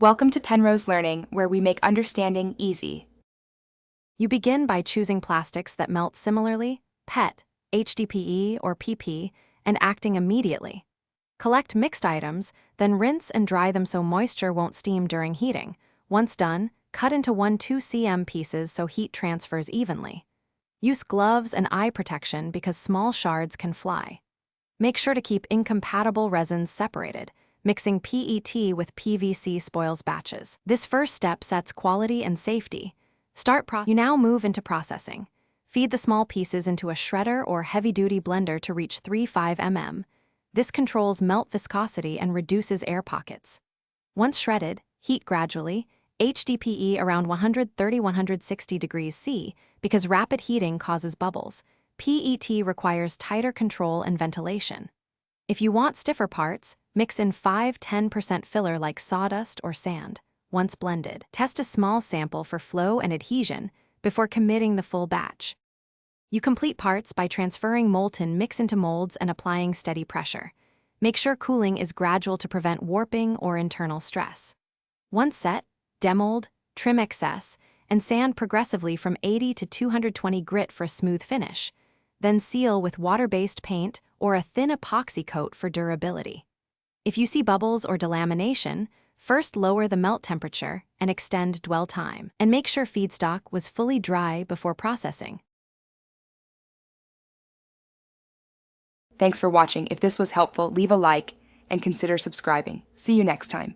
Welcome to Penrose Learning, where we make understanding easy. You begin by choosing plastics that melt similarly, PET, HDPE, or PP, and acting immediately. Collect mixed items, then rinse and dry them so moisture won't steam during heating. Once done, cut into 1 2 cm pieces so heat transfers evenly. Use gloves and eye protection because small shards can fly. Make sure to keep incompatible resins separated. Mixing PET with PVC spoils batches. This first step sets quality and safety. You now move into processing. Feed the small pieces into a shredder or heavy-duty blender to reach 3-5 mm. This controls melt viscosity and reduces air pockets. Once shredded, heat gradually, HDPE around 130–160 degrees C because rapid heating causes bubbles. PET requires tighter control and ventilation. If you want stiffer parts, mix in 5–10% filler like sawdust or sand. Once blended, test a small sample for flow and adhesion before committing the full batch. You complete parts by transferring molten mix into molds and applying steady pressure. Make sure cooling is gradual to prevent warping or internal stress. Once set, demold, trim excess, and sand progressively from 80 to 220 grit for a smooth finish. Then seal with water-based paint or a thin epoxy coat for durability. If you see bubbles or delamination, first lower the melt temperature and extend dwell time, and make sure feedstock was fully dry before processing. Thanks for watching. If this was helpful, leave a like and consider subscribing. See you next time.